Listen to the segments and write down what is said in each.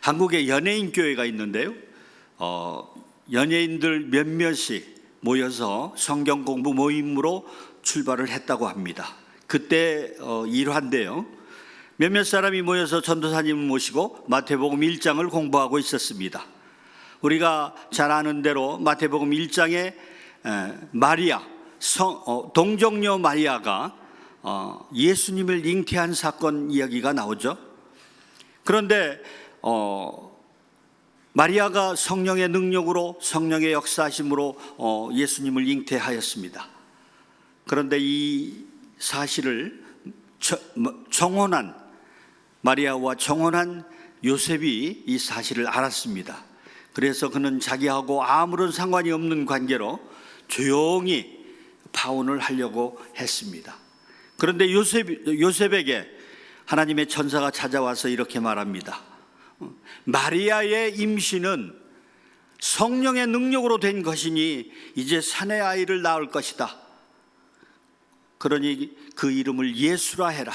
한국에 연예인 교회가 있는데요. 연예인들 몇몇씩 모여서 성경 공부 모임으로 출발을 했다고 합니다. 그때 일환인데요. 몇몇 사람이 모여서 전도사님을 모시고 마태복음 1장을 공부하고 있었습니다. 우리가 잘 아는 대로 마태복음 1장에 마리아, 동정녀 마리아가 예수님을 잉태한 사건 이야기가 나오죠. 그런데 마리아가 성령의 능력으로, 성령의 역사하심으로 예수님을 잉태하였습니다. 그런데 이 사실을 정혼한 마리아와 정혼한 요셉이 이 사실을 알았습니다. 그래서 그는 자기하고 아무런 상관이 없는 관계로 조용히 파혼을 하려고 했습니다. 그런데 요셉에게 하나님의 천사가 찾아와서 이렇게 말합니다. 마리아의 임신은 성령의 능력으로 된 것이니 이제 사내 아이를 낳을 것이다. 그러니 그 이름을 예수라 해라.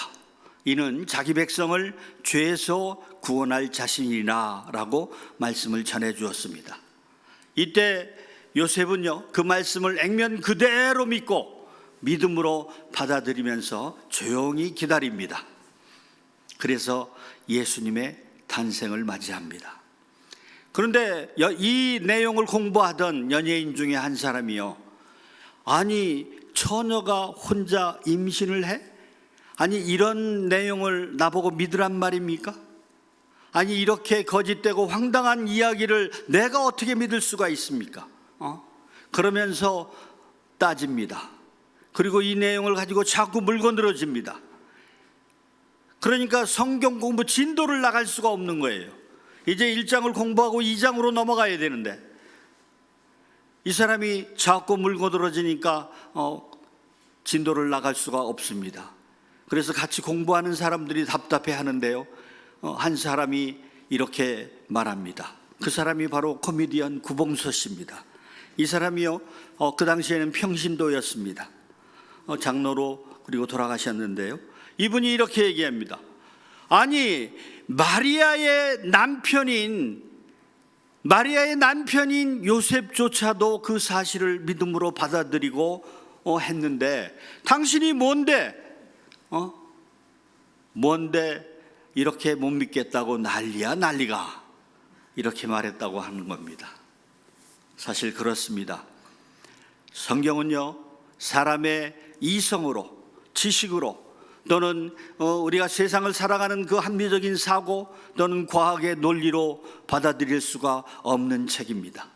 이는 자기 백성을 죄에서 구원할 자신이라 라고 말씀을 전해 주었습니다. 이때 요셉은요, 그 말씀을 액면 그대로 믿고 믿음으로 받아들이면서 조용히 기다립니다. 그래서 예수님의 탄생을 맞이합니다. 그런데 이 내용을 공부하던 연예인 중에 한 사람이요, 아니 처녀가 혼자 임신을 해? 아니 이런 내용을 나보고 믿으란 말입니까? 아니 이렇게 거짓되고 황당한 이야기를 내가 어떻게 믿을 수가 있습니까? 그러면서 따집니다. 그리고 이 내용을 가지고 자꾸 물건들어집니다. 그러니까 성경 공부 진도를 나갈 수가 없는 거예요. 이제 1장을 공부하고 2장으로 넘어가야 되는데 이 사람이 자꾸 물건들어지니까 진도를 나갈 수가 없습니다. 그래서 같이 공부하는 사람들이 답답해 하는데요, 한 사람이 이렇게 말합니다. 그 사람이 바로 코미디언 구봉서 씨입니다. 이 사람이요, 그 당시에는 평신도였습니다. 장로로 그리고 돌아가셨는데요, 이분이 이렇게 얘기합니다. 아니 마리아의 남편인 요셉조차도 그 사실을 믿음으로 받아들이고 했는데 당신이 뭔데 이렇게 못 믿겠다고 난리가 이렇게 말했다고 하는 겁니다. 사실 그렇습니다. 성경은요, 사람의 이성으로, 지식으로, 또는 우리가 세상을 살아가는 그 합리적인 사고 또는 과학의 논리로 받아들일 수가 없는 책입니다.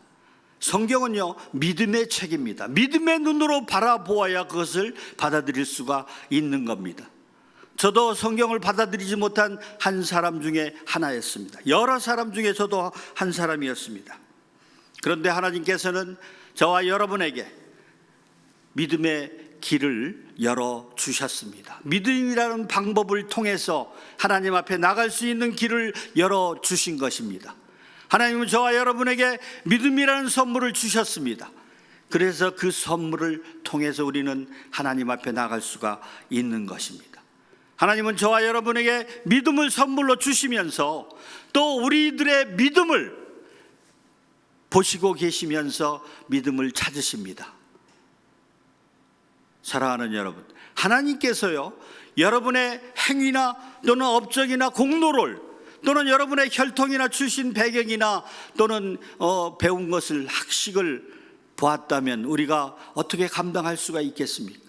성경은요, 믿음의 책입니다. 믿음의 눈으로 바라보아야 그것을 받아들일 수가 있는 겁니다. 저도 성경을 받아들이지 못한 한 사람 중에 하나였습니다. 여러 사람 중에 저도 한 사람이었습니다. 그런데 하나님께서는 저와 여러분에게 믿음의 길을 열어주셨습니다. 믿음이라는 방법을 통해서 하나님 앞에 나갈 수 있는 길을 열어주신 것입니다. 하나님은 저와 여러분에게 믿음이라는 선물을 주셨습니다. 그래서 그 선물을 통해서 우리는 하나님 앞에 나갈 수가 있는 것입니다. 하나님은 저와 여러분에게 믿음을 선물로 주시면서 또 우리들의 믿음을 보시고 계시면서 믿음을 찾으십니다. 사랑하는 여러분, 하나님께서요, 여러분의 행위나 또는 업적이나 공로를 또는 여러분의 혈통이나 출신 배경이나 또는 배운 것을, 학식을 보았다면 우리가 어떻게 감당할 수가 있겠습니까?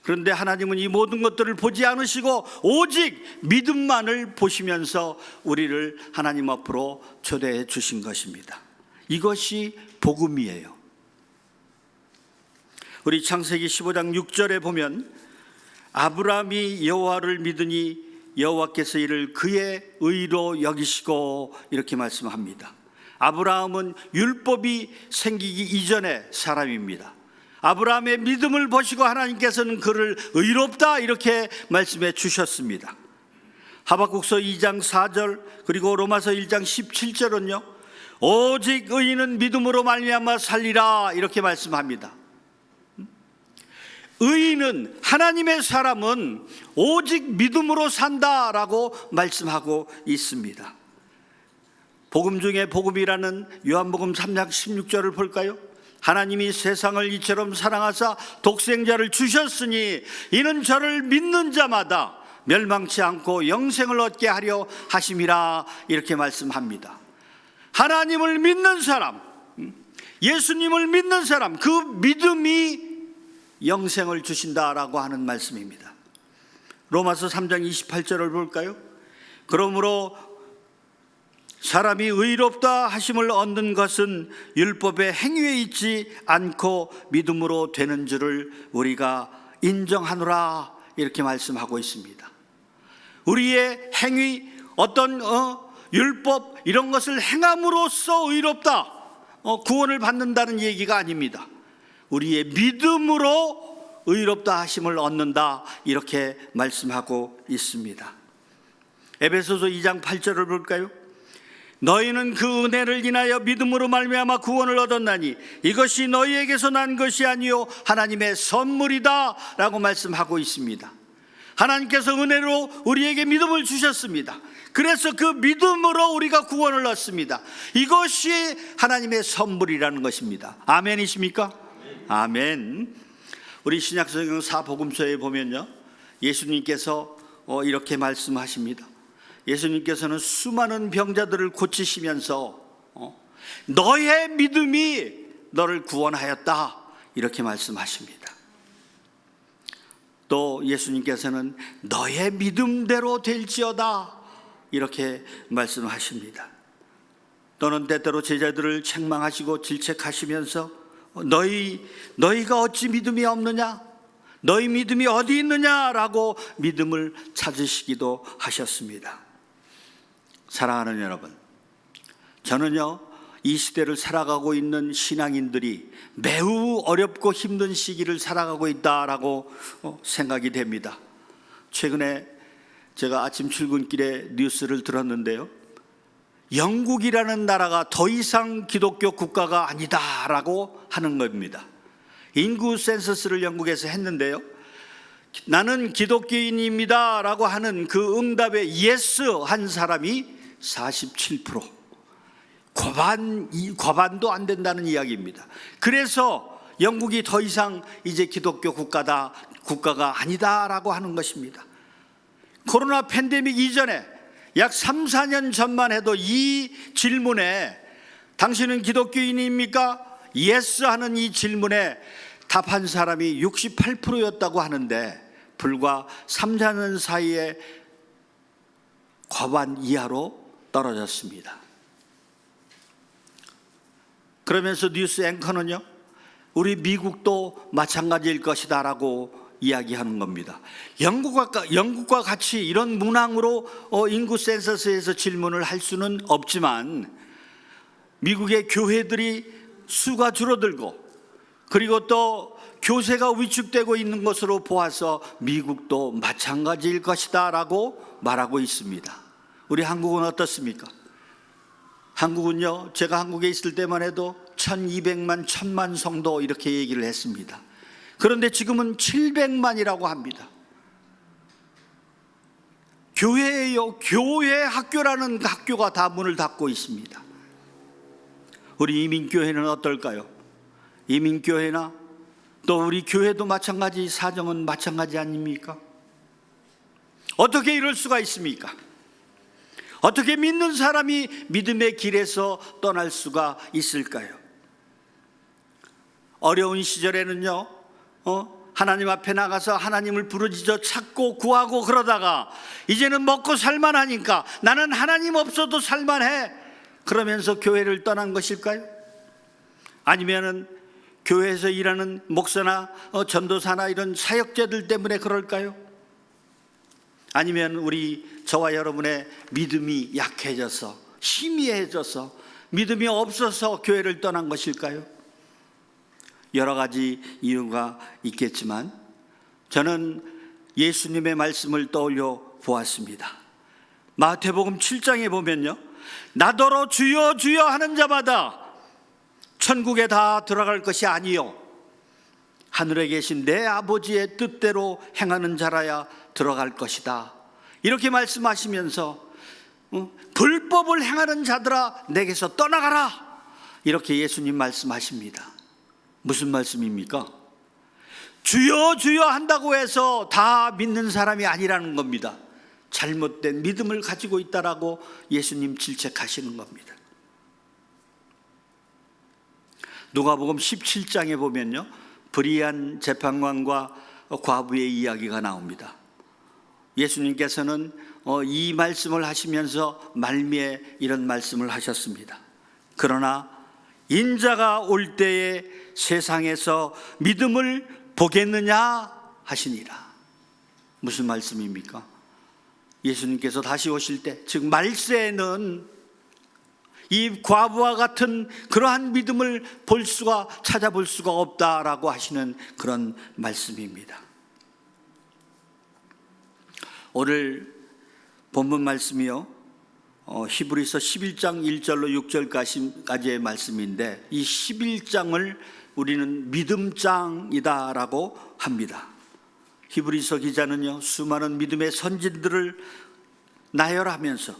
그런데 하나님은 이 모든 것들을 보지 않으시고 오직 믿음만을 보시면서 우리를 하나님 앞으로 초대해 주신 것입니다. 이것이 복음이에요. 우리 창세기 15장 6절에 보면 아브라함이 여호와를 믿으니 여호와께서 이를 그의 의로 여기시고 이렇게 말씀합니다. 아브라함은 율법이 생기기 이전의 사람입니다. 아브라함의 믿음을 보시고 하나님께서는 그를 의롭다 이렇게 말씀해 주셨습니다. 하박국서 2장 4절 그리고 로마서 1장 17절은요, 오직 의인은 믿음으로 말미암아 살리라 이렇게 말씀합니다. 의인은, 하나님의 사람은 오직 믿음으로 산다라고 말씀하고 있습니다. 복음 중에 복음이라는 요한복음 3장 16절을 볼까요? 하나님이 세상을 이처럼 사랑하사 독생자를 주셨으니 이는 저를 믿는 자마다 멸망치 않고 영생을 얻게 하려 하심이라, 이렇게 말씀합니다. 하나님을 믿는 사람, 예수님을 믿는 사람, 그 믿음이 영생을 주신다라고 하는 말씀입니다. 로마서 3장 28절을 볼까요? 그러므로 사람이 의롭다 하심을 얻는 것은 율법의 행위에 있지 않고 믿음으로 되는 줄을 우리가 인정하노라, 이렇게 말씀하고 있습니다. 우리의 행위, 어떤 율법 이런 것을 행함으로써 의롭다, 구원을 받는다는 얘기가 아닙니다. 우리의 믿음으로 의롭다 하심을 얻는다, 이렇게 말씀하고 있습니다. 에베소서 2장 8절을 볼까요? 너희는 그 은혜를 인하여 믿음으로 말미암아 구원을 얻었나니 이것이 너희에게서 난 것이 아니요 하나님의 선물이다 라고 말씀하고 있습니다. 하나님께서 은혜로 우리에게 믿음을 주셨습니다. 그래서 그 믿음으로 우리가 구원을 얻습니다. 이것이 하나님의 선물이라는 것입니다. 아멘이십니까? 아멘. 우리 신약성경 사복음서에 보면요, 예수님께서 이렇게 말씀하십니다. 예수님께서는 수많은 병자들을 고치시면서 너의 믿음이 너를 구원하였다, 이렇게 말씀하십니다. 또 예수님께서는 너의 믿음대로 될지어다, 이렇게 말씀하십니다. 또는 때때로 제자들을 책망하시고 질책하시면서 너희가 어찌 믿음이 없느냐, 너희 믿음이 어디 있느냐라고 믿음을 찾으시기도 하셨습니다. 사랑하는 여러분, 저는요, 이 시대를 살아가고 있는 신앙인들이 매우 어렵고 힘든 시기를 살아가고 있다라고 생각이 됩니다. 최근에 제가 아침 출근길에 뉴스를 들었는데요, 영국이라는 나라가 더 이상 기독교 국가가 아니다라고 하는 겁니다. 인구 센서스를 영국에서 했는데요, 나는 기독교인입니다 라고 하는 그 응답에 예스 한 사람이 47%, 과반도 안 된다는 이야기입니다. 그래서 영국이 더 이상 이제 기독교 국가가 아니다라고 하는 것입니다. 코로나 팬데믹 이전에 약 3, 4년 전만 해도 이 질문에 당신은 기독교인입니까? 예스 하는 이 질문에 답한 사람이 68%였다고 하는데 불과 3, 4년 사이에 과반 이하로 떨어졌습니다. 그러면서 뉴스 앵커는요, 우리 미국도 마찬가지일 것이다 라고 이야기하는 겁니다. 영국과 같이 이런 문항으로 인구 센서스에서 질문을 할 수는 없지만 미국의 교회들이 수가 줄어들고 그리고 또 교세가 위축되고 있는 것으로 보아서 미국도 마찬가지일 것이다 라고 말하고 있습니다. 우리 한국은 어떻습니까? 한국은요, 제가 한국에 있을 때만 해도 1200만, 1000만 성도 이렇게 얘기를 했습니다. 그런데 지금은 700만이라고 합니다. 교회예요. 교회 학교라는 학교가 다 문을 닫고 있습니다. 우리 이민교회는 어떨까요? 이민교회나 또 우리 교회도 마찬가지, 사정은 마찬가지 아닙니까? 어떻게 이럴 수가 있습니까? 어떻게 믿는 사람이 믿음의 길에서 떠날 수가 있을까요? 어려운 시절에는요, 하나님 앞에 나가서 하나님을 부르짖어 찾고 구하고 그러다가 이제는 먹고 살만하니까 나는 하나님 없어도 살만해, 그러면서 교회를 떠난 것일까요? 아니면은 교회에서 일하는 목사나 전도사나 이런 사역자들 때문에 그럴까요? 아니면 저와 여러분의 믿음이 약해져서 희미해져서 믿음이 없어서 교회를 떠난 것일까요? 여러 가지 이유가 있겠지만 저는 예수님의 말씀을 떠올려 보았습니다. 마태복음 7장에 보면요, 나더러 주여 주여 하는 자마다 천국에 다 들어갈 것이 아니요 하늘에 계신 내 아버지의 뜻대로 행하는 자라야 들어갈 것이다, 이렇게 말씀하시면서 불법을 행하는 자들아 내게서 떠나가라, 이렇게 예수님 말씀하십니다. 무슨 말씀입니까? 주여 주여 한다고 해서 다 믿는 사람이 아니라는 겁니다. 잘못된 믿음을 가지고 있다라고 예수님 질책하시는 겁니다. 누가복음 17장에 보면요, 불의한 재판관과 과부의 이야기가 나옵니다. 예수님께서는 이 말씀을 하시면서 말미에 이런 말씀을 하셨습니다. 그러나 인자가 올 때에 세상에서 믿음을 보겠느냐 하시니라. 무슨 말씀입니까? 예수님께서 다시 오실 때, 즉 말세에는 이 과부와 같은 그러한 믿음을 찾아볼 수가 없다라고 하시는 그런 말씀입니다. 오늘 본문 말씀이요, 히브리서 11장 1절로 6절까지의 말씀인데, 이 11장을 우리는 믿음장이다라고 합니다. 히브리서 기자는요, 수많은 믿음의 선진들을 나열하면서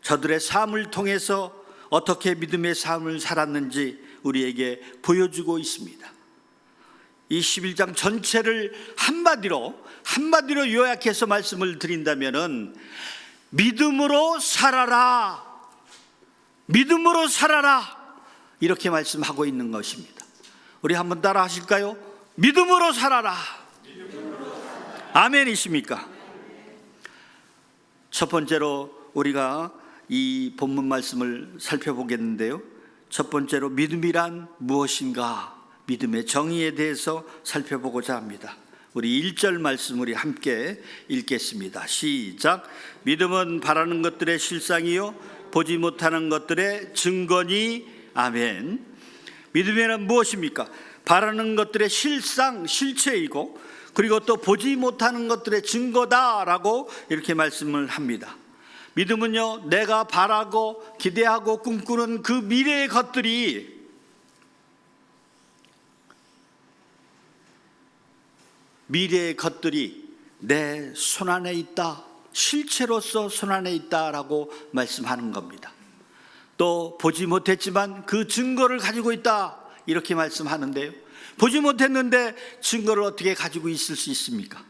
저들의 삶을 통해서 어떻게 믿음의 삶을 살았는지 우리에게 보여주고 있습니다. 이 11장 전체를 한마디로 요약해서 말씀을 드린다면은 믿음으로 살아라, 믿음으로 살아라, 이렇게 말씀하고 있는 것입니다. 우리 한번 따라 하실까요? 믿음으로 살아라. 아멘이십니까? 첫 번째로 우리가 이 본문 말씀을 살펴보겠는데요, 첫 번째로 믿음이란 무엇인가, 믿음의 정의에 대해서 살펴보고자 합니다. 우리 1절 말씀 우리 함께 읽겠습니다. 시작. 믿음은 바라는 것들의 실상이요 보지 못하는 것들의 증거니. 아멘. 믿음이란 무엇입니까? 바라는 것들의 실상, 실체이고, 그리고 또 보지 못하는 것들의 증거다라고 이렇게 말씀을 합니다. 믿음은요, 내가 바라고 기대하고 꿈꾸는 그 미래의 것들이 내 손안에 있다, 실체로서 손안에 있다라고 말씀하는 겁니다. 또 보지 못했지만 그 증거를 가지고 있다, 이렇게 말씀하는데요, 보지 못했는데 증거를 어떻게 가지고 있을 수 있습니까?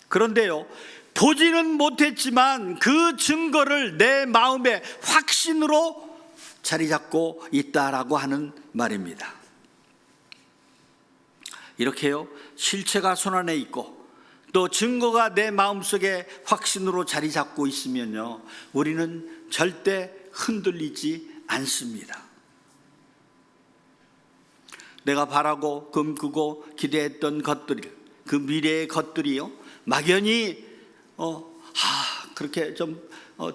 그런데요, 보지는 못했지만 그 증거를 내 마음의 확신으로 자리 잡고 있다라고 하는 말입니다. 이렇게요, 실체가 손안에 있고 또 증거가 내 마음속에 확신으로 자리 잡고 있으면요, 우리는 절대 흔들리지 않습니다. 내가 바라고 꿈꾸고 기대했던 것들, 그 미래의 것들이요, 막연히 그렇게 좀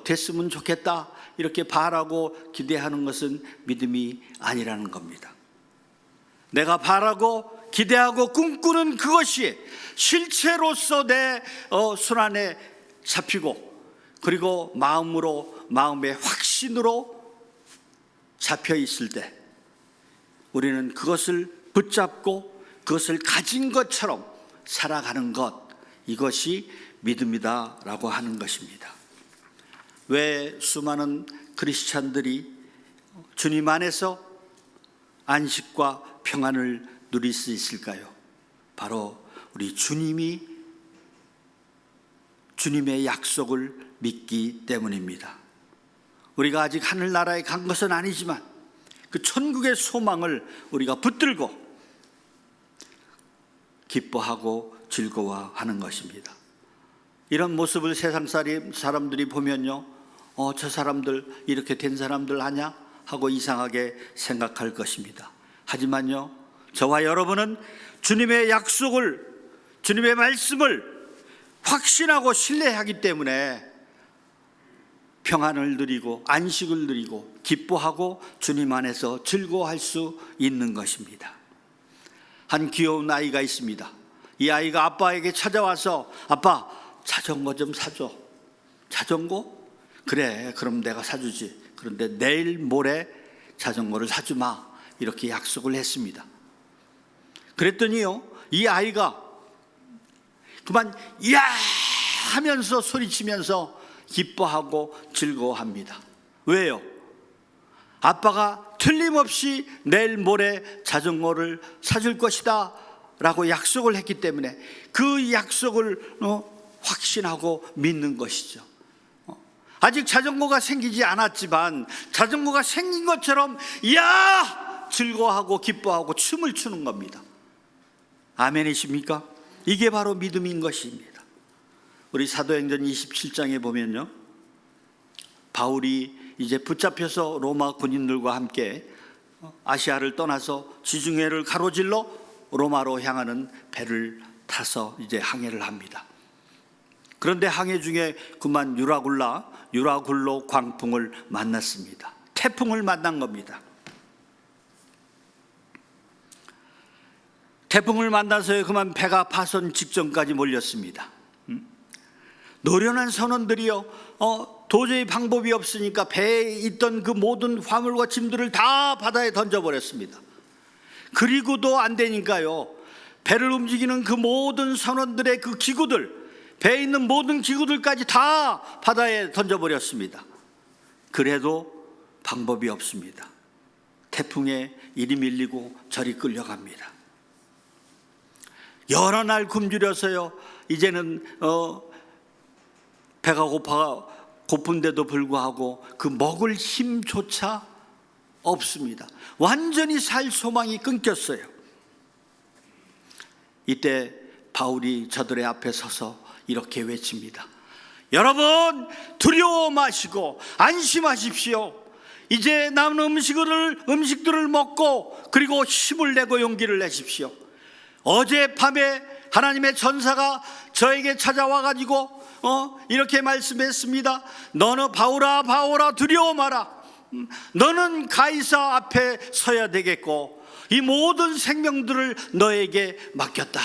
됐으면 좋겠다, 이렇게 바라고 기대하는 것은 믿음이 아니라는 겁니다. 내가 바라고 기대하고 꿈꾸는 그것이 실체로서 내 손안에 잡히고, 그리고 마음의 확신으로 잡혀 있을 때 우리는 그것을 붙잡고 그것을 가진 것처럼 살아가는 것, 이것이 믿음이다라고 하는 것입니다. 왜 수많은 크리스찬들이 주님 안에서 안식과 평안을 누릴 수 있을까요? 바로 우리 주님의 약속을 믿기 때문입니다. 우리가 아직 하늘나라에 간 것은 아니지만 그 천국의 소망을 우리가 붙들고 기뻐하고 즐거워하는 것입니다. 이런 모습을 세상 사람들이 보면요, 저 사람들 이렇게 된 사람들 아냐 하고 이상하게 생각할 것입니다. 하지만요, 저와 여러분은 주님의 약속을, 주님의 말씀을 확신하고 신뢰하기 때문에 평안을 누리고 안식을 누리고 기뻐하고 주님 안에서 즐거워할 수 있는 것입니다. 한 귀여운 아이가 있습니다. 이 아이가 아빠에게 찾아와서, 아빠, 자전거 좀 사줘. 자전거? 그래, 그럼 내가 사주지. 그런데 내일 모레 자전거를 사주마, 이렇게 약속을 했습니다. 그랬더니요, 이 아이가 그만 이야 하면서 소리치면서 기뻐하고 즐거워합니다. 왜요? 아빠가 틀림없이 내일 모레 자전거를 사줄 것이다 라고 약속을 했기 때문에 그 약속을 확신하고 믿는 것이죠. 아직 자전거가 생기지 않았지만 자전거가 생긴 것처럼 야! 즐거워하고 기뻐하고 춤을 추는 겁니다. 아멘이십니까? 이게 바로 믿음인 것입니다. 우리 사도행전 27장에 보면요, 바울이 이제 붙잡혀서 로마 군인들과 함께 아시아를 떠나서 지중해를 가로질러 로마로 향하는 배를 타서 이제 항해를 합니다. 그런데 항해 중에 그만 유라굴로 광풍을 만났습니다. 태풍을 만난 겁니다. 태풍을 만나서 그만 배가 파손 직전까지 몰렸습니다. 노련한 선원들이요, 도저히 방법이 없으니까 배에 있던 그 모든 화물과 짐들을 다 바다에 던져버렸습니다. 그리고도 안 되니까요, 배를 움직이는 그 모든 선원들의 그 기구들, 배에 있는 모든 기구들까지 다 바다에 던져버렸습니다. 그래도 방법이 없습니다. 태풍에 이리 밀리고 저리 끌려갑니다. 여러 날 굶주려서요, 이제는 배가 고픈데도 불구하고 그 먹을 힘조차 없습니다. 완전히 살 소망이 끊겼어요. 이때 바울이 저들의 앞에 서서 이렇게 외칩니다. 여러분, 두려워 마시고 안심하십시오. 이제 남은 음식들을 먹고 그리고 힘을 내고 용기를 내십시오. 어젯밤에 하나님의 전사가 저에게 찾아와 가지고 이렇게 말씀했습니다. 너는 바울아 두려워 마라. 너는 가이사 앞에 서야 되겠고 이 모든 생명들을 너에게 맡겼다.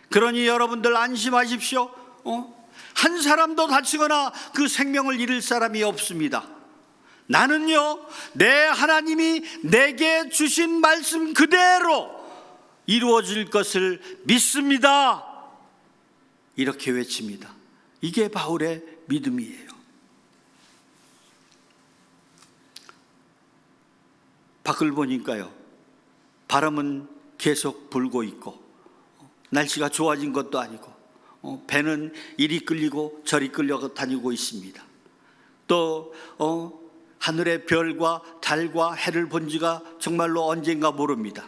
그러니 여러분들 안심하십시오. 한 사람도 다치거나 그 생명을 잃을 사람이 없습니다. 나는요, 내 하나님이 내게 주신 말씀 그대로 이루어질 것을 믿습니다. 이렇게 외칩니다. 이게 바울의 믿음이에요. 밖을 보니까요, 바람은 계속 불고 있고 날씨가 좋아진 것도 아니고 배는 이리 끌리고 저리 끌려 다니고 있습니다. 또 하늘의 별과 달과 해를 본 지가 정말로 언젠가 모릅니다.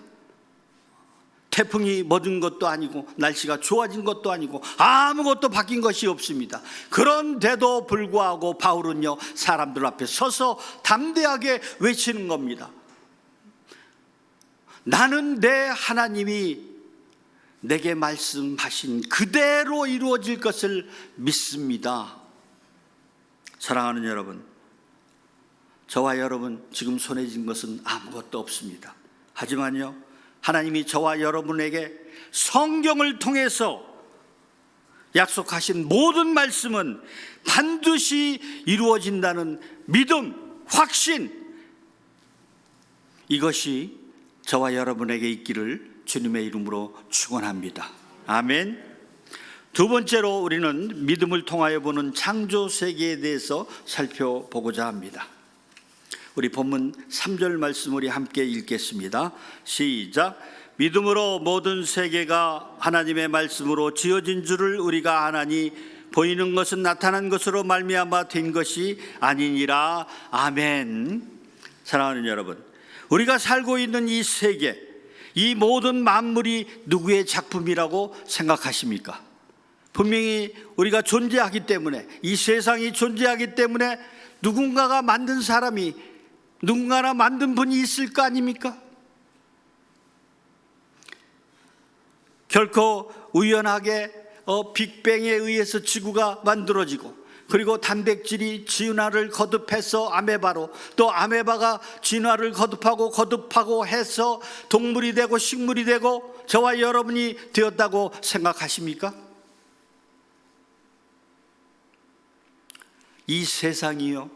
태풍이 멎은 것도 아니고 날씨가 좋아진 것도 아니고 아무것도 바뀐 것이 없습니다. 그런데도 불구하고 바울은요, 사람들 앞에 서서 담대하게 외치는 겁니다. 나는 내 하나님이 내게 말씀하신 그대로 이루어질 것을 믿습니다. 사랑하는 여러분, 저와 여러분 지금 손에 쥔 것은 아무것도 없습니다. 하지만요, 하나님이 저와 여러분에게 성경을 통해서 약속하신 모든 말씀은 반드시 이루어진다는 믿음, 확신, 이것이 저와 여러분에게 있기를 주님의 이름으로 축원합니다. 아멘. 두 번째로 우리는 믿음을 통하여 보는 창조 세계에 대해서 살펴보고자 합니다. 우리 본문 3절 말씀 우리 함께 읽겠습니다. 시작. 믿음으로 모든 세계가 하나님의 말씀으로 지어진 줄을 우리가 아나니 보이는 것은 나타난 것으로 말미암아 된 것이 아니니라. 아멘. 사랑하는 여러분, 우리가 살고 있는 이 세계, 이 모든 만물이 누구의 작품이라고 생각하십니까? 분명히 우리가 존재하기 때문에, 이 세상이 존재하기 때문에 누군가가 만든 사람이, 누군가나 만든 분이 있을 거 아닙니까? 결코 우연하게 빅뱅에 의해서 지구가 만들어지고, 그리고 단백질이 진화를 거듭해서 아메바로, 또 아메바가 진화를 거듭하고 해서 동물이 되고 식물이 되고 저와 여러분이 되었다고 생각하십니까? 이 세상이요,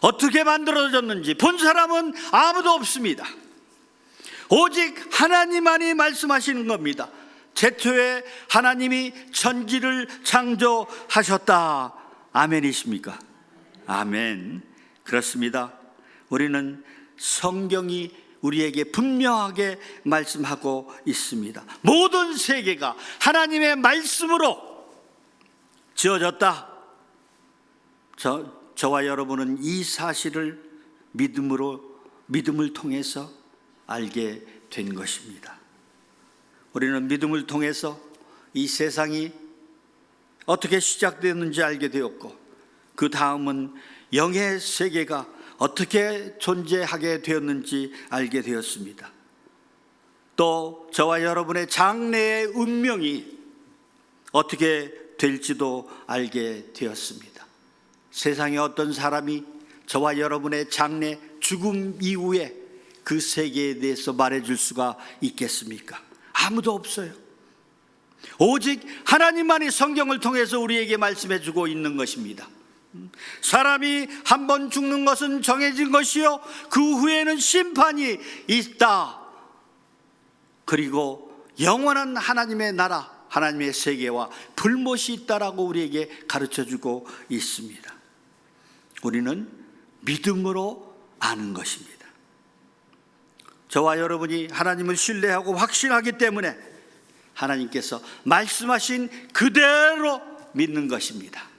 어떻게 만들어졌는지 본 사람은 아무도 없습니다. 오직 하나님만이 말씀하시는 겁니다. 제초에 하나님이 천지를 창조하셨다. 아멘이십니까? 아멘. 그렇습니다. 우리는 성경이 우리에게 분명하게 말씀하고 있습니다. 모든 세계가 하나님의 말씀으로 지어졌다. 저와 여러분은 이 사실을 믿음을 통해서 알게 된 것입니다. 우리는 믿음을 통해서 이 세상이 어떻게 시작되었는지 알게 되었고, 그 다음은 영의 세계가 어떻게 존재하게 되었는지 알게 되었습니다. 또 저와 여러분의 장래의 운명이 어떻게 될지도 알게 되었습니다. 세상에 어떤 사람이 저와 여러분의 장래, 죽음 이후에 그 세계에 대해서 말해줄 수가 있겠습니까? 아무도 없어요. 오직 하나님만이 성경을 통해서 우리에게 말씀해주고 있는 것입니다. 사람이 한 번 죽는 것은 정해진 것이요, 그 후에는 심판이 있다. 그리고 영원한 하나님의 나라, 하나님의 세계와 불못이 있다라고 우리에게 가르쳐주고 있습니다. 우리는 믿음으로 아는 것입니다. 저와 여러분이 하나님을 신뢰하고 확신하기 때문에 하나님께서 말씀하신 그대로 믿는 것입니다.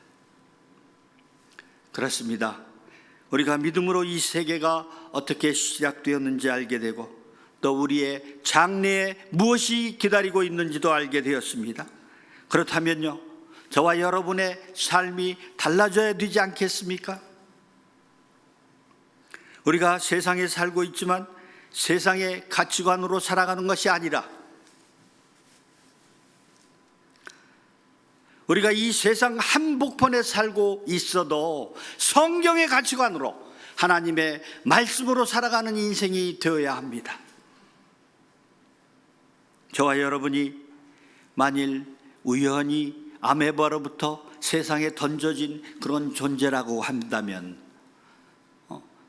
그렇습니다. 우리가 믿음으로 이 세계가 어떻게 시작되었는지 알게 되고, 또 우리의 장래에 무엇이 기다리고 있는지도 알게 되었습니다. 그렇다면요, 저와 여러분의 삶이 달라져야 되지 않겠습니까? 우리가 세상에 살고 있지만 세상의 가치관으로 살아가는 것이 아니라, 우리가 이 세상 한복판에 살고 있어도 성경의 가치관으로, 하나님의 말씀으로 살아가는 인생이 되어야 합니다. 저와 여러분이 만일 우연히 아메바로부터 세상에 던져진 그런 존재라고 한다면,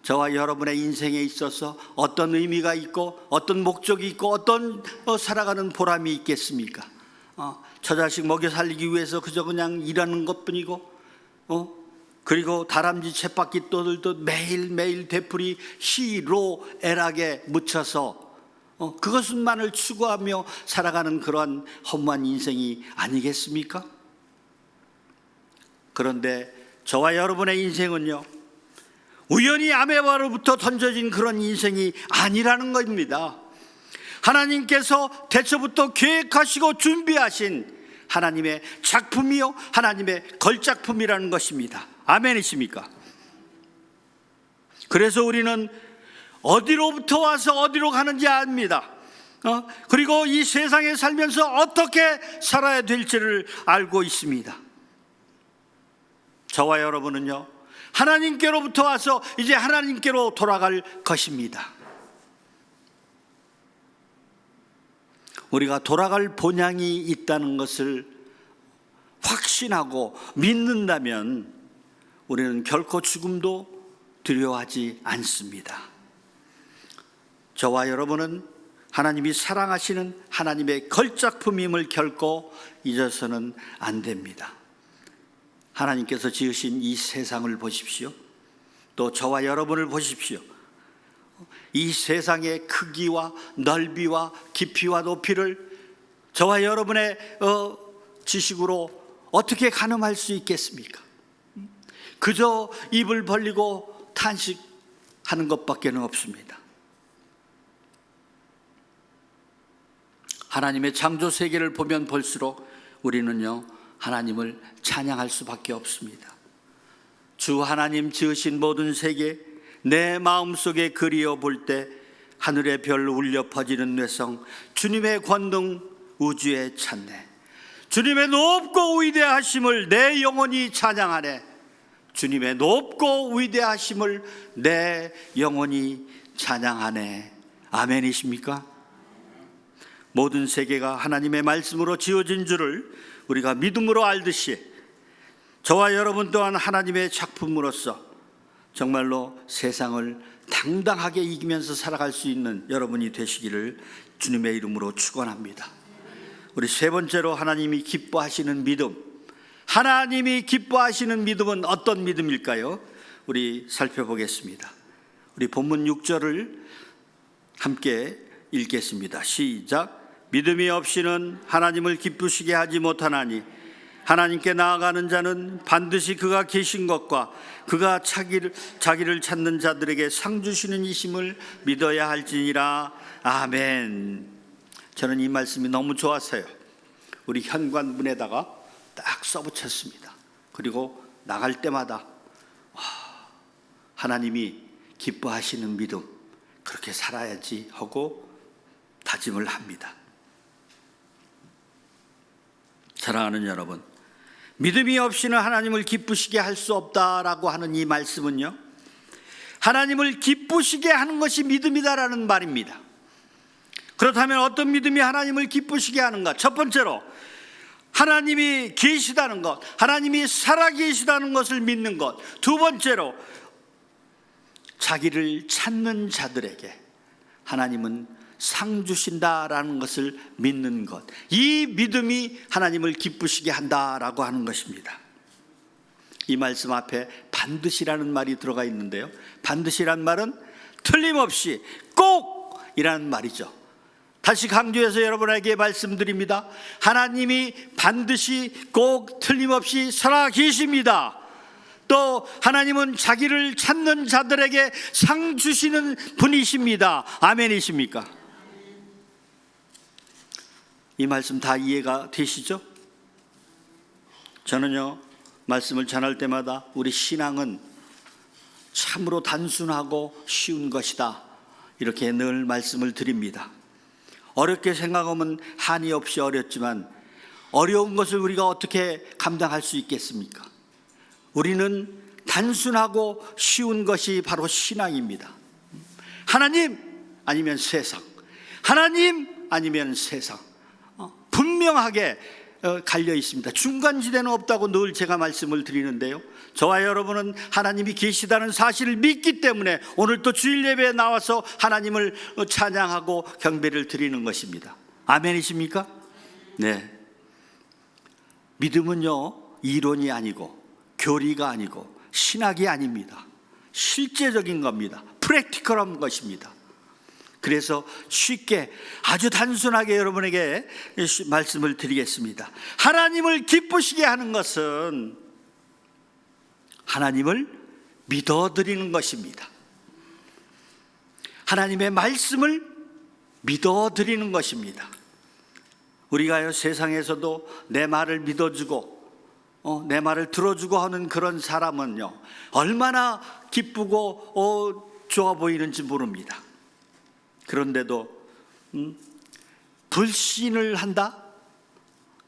저와 여러분의 인생에 있어서 어떤 의미가 있고 어떤 목적이 있고 어떤 살아가는 보람이 있겠습니까? 저 자식 먹여 살리기 위해서 그저 그냥 일하는 것뿐이고, 그리고 다람쥐 쳇바퀴 떠들듯 매일매일 되풀이 희로애락에 묻혀서 그것만을 추구하며 살아가는 그러한 허무한 인생이 아니겠습니까? 그런데 저와 여러분의 인생은요, 우연히 아메바로부터 던져진 그런 인생이 아니라는 겁니다. 하나님께서 대처부터 계획하시고 준비하신 하나님의 작품이요, 하나님의 걸작품이라는 것입니다. 아멘이십니까? 그래서 우리는 어디로부터 와서 어디로 가는지 압니다. 그리고 이 세상에 살면서 어떻게 살아야 될지를 알고 있습니다. 저와 여러분은요, 하나님께로부터 와서 이제 하나님께로 돌아갈 것입니다. 우리가 돌아갈 본향이 있다는 것을 확신하고 믿는다면 우리는 결코 죽음도 두려워하지 않습니다. 저와 여러분은 하나님이 사랑하시는 하나님의 걸작품임을 결코 잊어서는 안 됩니다. 하나님께서 지으신 이 세상을 보십시오. 또 저와 여러분을 보십시오. 이 세상의 크기와 넓이와 깊이와 높이를 저와 여러분의 지식으로 어떻게 가늠할 수 있겠습니까? 그저 입을 벌리고 탄식하는 것밖에는 없습니다. 하나님의 창조 세계를 보면 볼수록 우리는요, 하나님을 찬양할 수밖에 없습니다. 주 하나님 지으신 모든 세계, 내 마음속에 그리워 볼 때 하늘의 별 울려 퍼지는 뇌성, 주님의 권능 우주에 찾네. 주님의 높고 위대하심을 내 영혼이 찬양하네. 주님의 높고 위대하심을 내 영혼이 찬양하네. 아멘이십니까? 모든 세계가 하나님의 말씀으로 지어진 줄을 우리가 믿음으로 알듯이 저와 여러분 또한 하나님의 작품으로서 정말로 세상을 당당하게 이기면서 살아갈 수 있는 여러분이 되시기를 주님의 이름으로 축원합니다. 우리 세 번째로 하나님이 기뻐하시는 믿음, 하나님이 기뻐하시는 믿음은 어떤 믿음일까요? 우리 살펴보겠습니다. 우리 본문 6절을 함께 읽겠습니다. 시작. 믿음이 없이는 하나님을 기쁘시게 하지 못하나니 하나님께 나아가는 자는 반드시 그가 계신 것과 그가 자기를 찾는 자들에게 상 주시는 이심을 믿어야 할지니라. 아멘. 저는 이 말씀이 너무 좋았어요. 우리 현관문에다가 딱 써붙였습니다. 그리고 나갈 때마다 하나님이 기뻐하시는 믿음, 그렇게 살아야지 하고 다짐을 합니다. 사랑하는 여러분, 믿음이 없이는 하나님을 기쁘시게 할 수 없다라고 하는 이 말씀은요, 하나님을 기쁘시게 하는 것이 믿음이다라는 말입니다. 그렇다면 어떤 믿음이 하나님을 기쁘시게 하는가? 첫 번째로 하나님이 계시다는 것, 하나님이 살아계시다는 것을 믿는 것. 두 번째로 자기를 찾는 자들에게 하나님은 상 주신다라는 것을 믿는 것. 이 믿음이 하나님을 기쁘시게 한다라고 하는 것입니다. 이 말씀 앞에 반드시라는 말이 들어가 있는데요, 반드시란 말은 틀림없이 꼭이라는 말이죠. 다시 강조해서 여러분에게 말씀드립니다. 하나님이 반드시 꼭 틀림없이 살아계십니다. 또 하나님은 자기를 찾는 자들에게 상 주시는 분이십니다. 아멘이십니까? 이 말씀 다 이해가 되시죠? 저는요, 말씀을 전할 때마다 우리 신앙은 참으로 단순하고 쉬운 것이다, 이렇게 늘 말씀을 드립니다. 어렵게 생각하면 한이 없이 어렵지만 어려운 것을 우리가 어떻게 감당할 수 있겠습니까? 우리는 단순하고 쉬운 것이 바로 신앙입니다. 하나님 아니면 세상, 하나님 아니면 세상, 분명하게 갈려 있습니다. 중간지대는 없다고 늘 제가 말씀을 드리는데요, 저와 여러분은 하나님이 계시다는 사실을 믿기 때문에 오늘 또 주일 예배에 나와서 하나님을 찬양하고 경배를 드리는 것입니다. 아멘이십니까? 네. 믿음은요, 이론이 아니고 교리가 아니고 신학이 아닙니다. 실제적인 겁니다. 프랙티컬한 것입니다. 그래서 쉽게, 아주 단순하게 여러분에게 말씀을 드리겠습니다. 하나님을 기쁘시게 하는 것은 하나님을 믿어드리는 것입니다. 하나님의 말씀을 믿어드리는 것입니다. 우리가요, 세상에서도 내 말을 믿어주고 내 말을 들어주고 하는 그런 사람은요, 얼마나 기쁘고 좋아 보이는지 모릅니다. 그런데도 불신을 한다,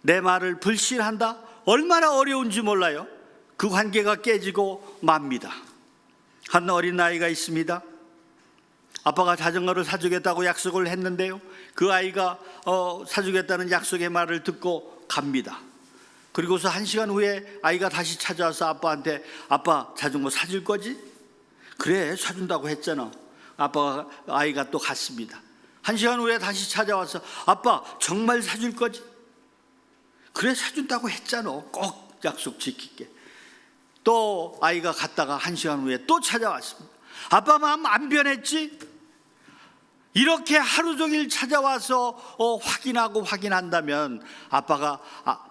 내 말을 불신한다, 얼마나 어려운지 몰라요. 그 관계가 깨지고 맙니다. 한 어린아이가 있습니다. 아빠가 자전거를 사주겠다고 약속을 했는데요, 그 아이가 사주겠다는 약속의 말을 듣고 갑니다. 그리고서 1시간 후에 아이가 다시 찾아와서 아빠한테, 아빠 자전거 사줄 거지? 그래, 사준다고 했잖아. 아이가 또 갔습니다. 1시간 후에 다시 찾아와서, 아빠 정말 사줄 거지? 그래, 사준다고 했잖아. 꼭 약속 지킬게. 또 아이가 갔다가 1시간 후에 또 찾아왔습니다. 아빠 마음 안 변했지? 이렇게 하루 종일 찾아와서 확인한다면 아빠가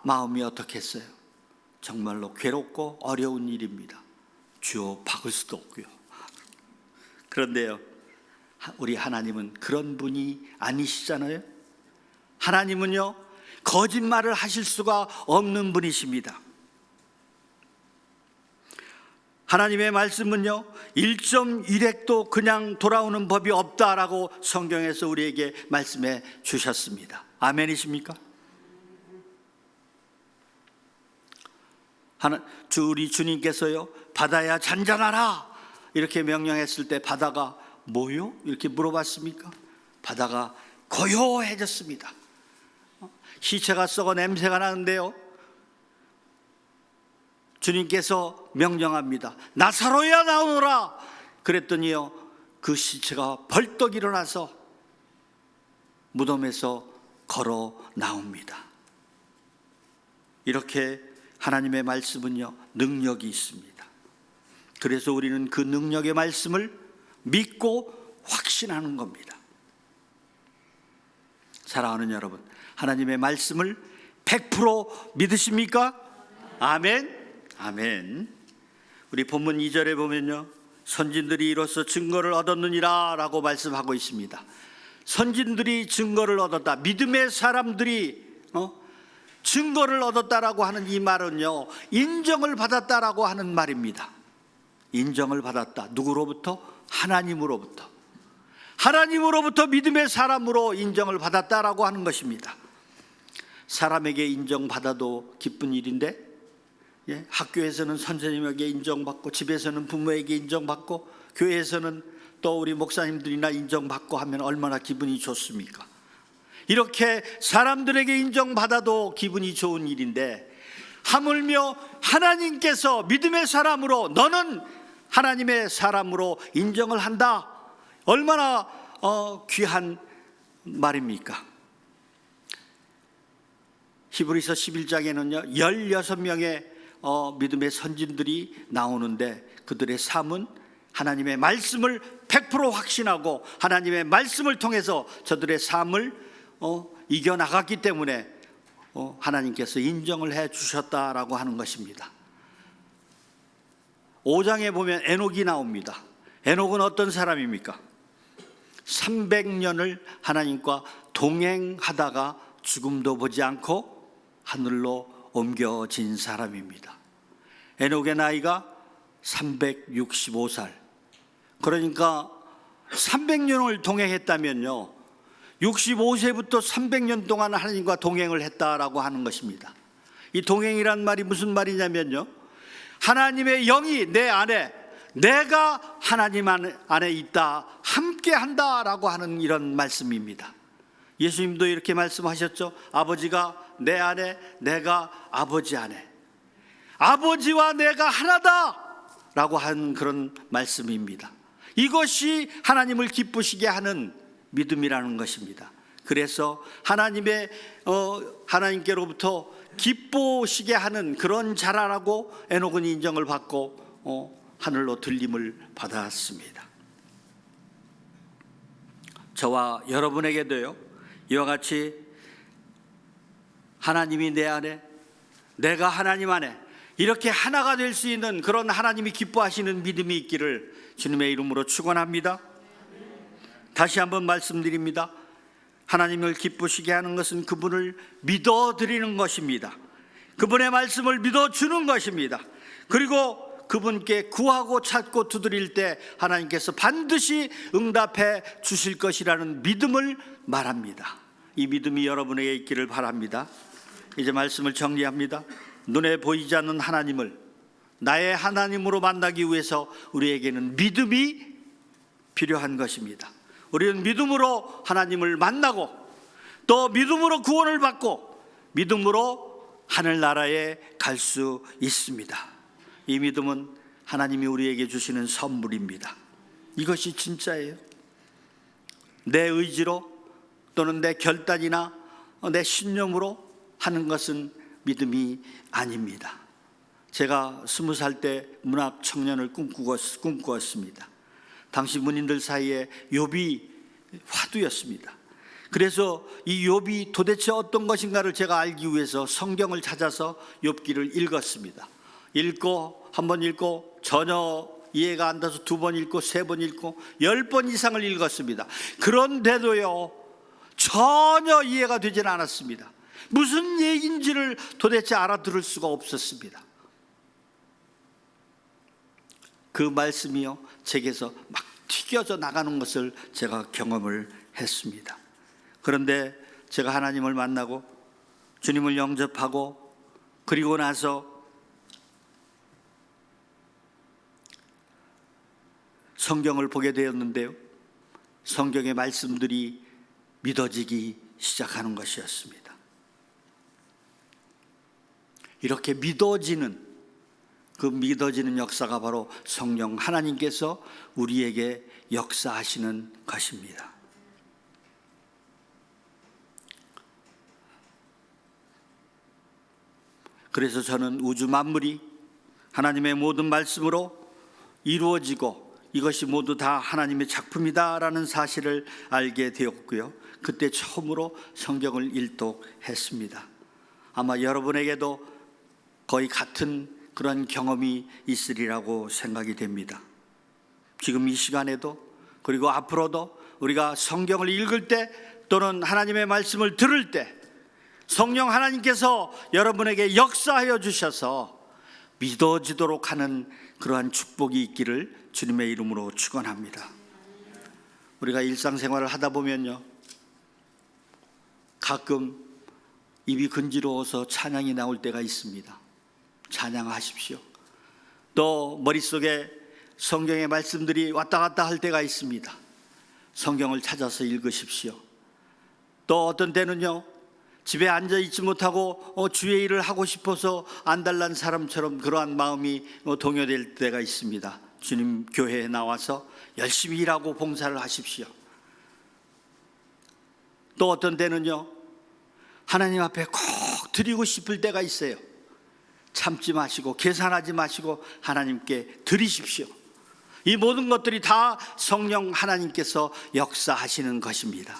마음이 어떻겠어요? 정말로 괴롭고 어려운 일입니다. 주여 박을 수도 없고요. 그런데요, 우리 하나님은 그런 분이 아니시잖아요. 하나님은요, 거짓말을 하실 수가 없는 분이십니다. 하나님의 말씀은요, 1.1핵도 그냥 돌아오는 법이 없다라고 성경에서 우리에게 말씀해 주셨습니다. 아멘이십니까? 우리 주님께서요, 바다야 잔잔하라 이렇게 명령했을 때 바다가 뭐요? 이렇게 물어봤습니까? 바다가 고요해졌습니다. 시체가 썩어 냄새가 나는데요, 주님께서 명령합니다. 나사로야 나오너라. 그랬더니요, 그 시체가 벌떡 일어나서 무덤에서 걸어 나옵니다. 이렇게 하나님의 말씀은요, 능력이 있습니다. 그래서 우리는 그 능력의 말씀을 믿고 확신하는 겁니다. 사랑하는 여러분, 하나님의 말씀을 100% 믿으십니까? 아멘. 아멘. 우리 본문 2절에 보면요, 선진들이 이로써 증거를 얻었느니라 라고 말씀하고 있습니다. 선진들이 증거를 얻었다, 믿음의 사람들이 증거를 얻었다라고 하는 이 말은요, 인정을 받았다라고 하는 말입니다. 인정을 받았다. 누구로부터? 하나님으로부터. 하나님으로부터 믿음의 사람으로 인정을 받았다라고 하는 것입니다. 사람에게 인정받아도 기쁜 일인데, 학교에서는 선생님에게 인정받고, 집에서는 부모에게 인정받고, 교회에서는 또 우리 목사님들이나 인정받고 하면 얼마나 기분이 좋습니까? 이렇게 사람들에게 인정받아도 기분이 좋은 일인데, 하물며 하나님께서 믿음의 사람으로, 너는 하나님의 사람으로 인정을 한다. 얼마나 귀한 말입니까? 히브리서 11장에는요 16명의 믿음의 선진들이 나오는데, 그들의 삶은 하나님의 말씀을 100% 확신하고 하나님의 말씀을 통해서 저들의 삶을 이겨나갔기 때문에 하나님께서 인정을 해 주셨다라고 하는 것입니다. 5장에 보면 에녹이 나옵니다. 에녹은 어떤 사람입니까? 300년을 하나님과 동행하다가 죽음도 보지 않고 하늘로 옮겨진 사람입니다. 에녹의 나이가 365살. 그러니까 300년을 동행했다면요, 65세부터 300년 동안 하나님과 동행을 했다라고 하는 것입니다. 이 동행이란 말이 무슨 말이냐면요, 하나님의 영이 내 안에, 내가 하나님 안에 있다, 함께 한다라고 하는 이런 말씀입니다. 예수님도 이렇게 말씀하셨죠. 아버지가 내 안에, 내가 아버지 안에, 아버지와 내가 하나다 라고 하는 그런 말씀입니다. 이것이 하나님을 기쁘시게 하는 믿음이라는 것입니다. 그래서 하나님께로부터 기쁘시게 하는 그런 자라라고 에녹은 인정을 받고 하늘로 들림을 받았습니다. 저와 여러분에게도요, 이와 같이 하나님이 내 안에, 내가 하나님 안에, 이렇게 하나가 될 수 있는 그런 하나님이 기뻐하시는 믿음이 있기를 주님의 이름으로 축원합니다. 다시 한번 말씀드립니다. 하나님을 기쁘시게 하는 것은 그분을 믿어드리는 것입니다. 그분의 말씀을 믿어주는 것입니다. 그리고 그분께 구하고 찾고 두드릴 때 하나님께서 반드시 응답해 주실 것이라는 믿음을 말합니다. 이 믿음이 여러분에게 있기를 바랍니다. 이제 말씀을 정리합니다. 눈에 보이지 않는 하나님을 나의 하나님으로 만나기 위해서 우리에게는 믿음이 필요한 것입니다. 우리는 믿음으로 하나님을 만나고, 또 믿음으로 구원을 받고, 믿음으로 하늘나라에 갈 수 있습니다. 이 믿음은 하나님이 우리에게 주시는 선물입니다. 이것이 진짜예요. 내 의지로 또는 내 결단이나 내 신념으로 하는 것은 믿음이 아닙니다. 제가 20살 때 문학 청년을 꿈꾸었습니다. 당시 문인들 사이에 욥이 화두였습니다. 그래서 이 욥이 도대체 어떤 것인가를 제가 알기 위해서 성경을 찾아서 욥기를 읽었습니다. 한 번 읽고 전혀 이해가 안 돼서 2번 읽고 3번 읽고 10번 이상을 읽었습니다. 그런데도요, 전혀 이해가 되질 않았습니다. 무슨 얘기인지를 도대체 알아들을 수가 없었습니다. 그 말씀이요, 제게서 막 튀겨져 나가는 것을 제가 경험을 했습니다. 그런데 제가 하나님을 만나고 주님을 영접하고 그리고 나서 성경을 보게 되었는데요, 성경의 말씀들이 믿어지기 시작하는 것이었습니다. 이렇게 믿어지는 역사가 바로 성령 하나님께서 우리에게 역사하시는 것입니다. 그래서 저는 우주 만물이 하나님의 모든 말씀으로 이루어지고 이것이 모두 다 하나님의 작품이다라는 사실을 알게 되었고요. 그때 처음으로 성경을 일독했습니다. 아마 여러분에게도 거의 같은 그런 경험이 있으리라고 생각이 됩니다. 지금 이 시간에도 그리고 앞으로도 우리가 성경을 읽을 때 또는 하나님의 말씀을 들을 때 성령 하나님께서 여러분에게 역사하여 주셔서 믿어지도록 하는 그러한 축복이 있기를 주님의 이름으로 축원합니다. 우리가 일상생활을 하다 보면요, 가끔 입이 근지러워서 찬양이 나올 때가 있습니다. 찬양하십시오. 또 머릿속에 성경의 말씀들이 왔다 갔다 할 때가 있습니다. 성경을 찾아서 읽으십시오. 또 어떤 때는요, 집에 앉아 있지 못하고 주의 일을 하고 싶어서 안달난 사람처럼 그러한 마음이 동요될 때가 있습니다. 주님 교회에 나와서 열심히 일하고 봉사를 하십시오. 또 어떤 때는요, 하나님 앞에 꼭 드리고 싶을 때가 있어요. 참지 마시고 계산하지 마시고 하나님께 드리십시오. 이 모든 것들이 다 성령 하나님께서 역사하시는 것입니다.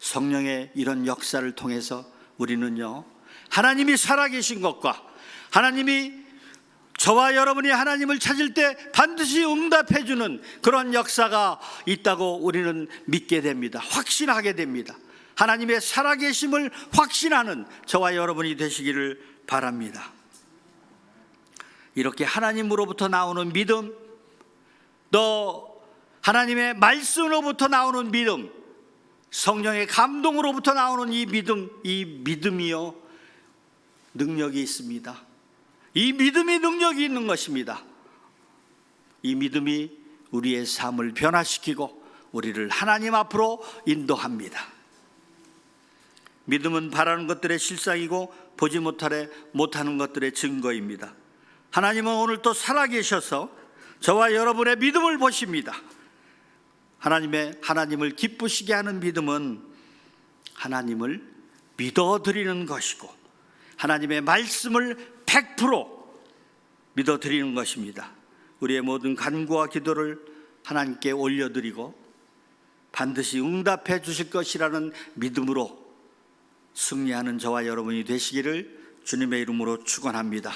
성령의 이런 역사를 통해서 우리는요, 하나님이 살아계신 것과 하나님이 저와 여러분이 하나님을 찾을 때 반드시 응답해 주는 그런 역사가 있다고 우리는 믿게 됩니다. 확신하게 됩니다. 하나님의 살아계심을 확신하는 저와 여러분이 되시기를 바랍니다. 이렇게 하나님으로부터 나오는 믿음, 또 하나님의 말씀으로부터 나오는 믿음, 성령의 감동으로부터 나오는 이 믿음이요, 능력이 있습니다. 이 믿음이 능력이 있는 것입니다. 이 믿음이 우리의 삶을 변화시키고 우리를 하나님 앞으로 인도합니다. 믿음은 바라는 것들의 실상이고 보지 못하는 것들의 증거입니다. 하나님은 오늘 또 살아계셔서 저와 여러분의 믿음을 보십니다. 하나님을 기쁘시게 하는 믿음은 하나님을 믿어드리는 것이고 하나님의 말씀을 100% 믿어드리는 것입니다. 우리의 모든 간구와 기도를 하나님께 올려드리고 반드시 응답해 주실 것이라는 믿음으로 승리하는 저와 여러분이 되시기를 주님의 이름으로 축원합니다.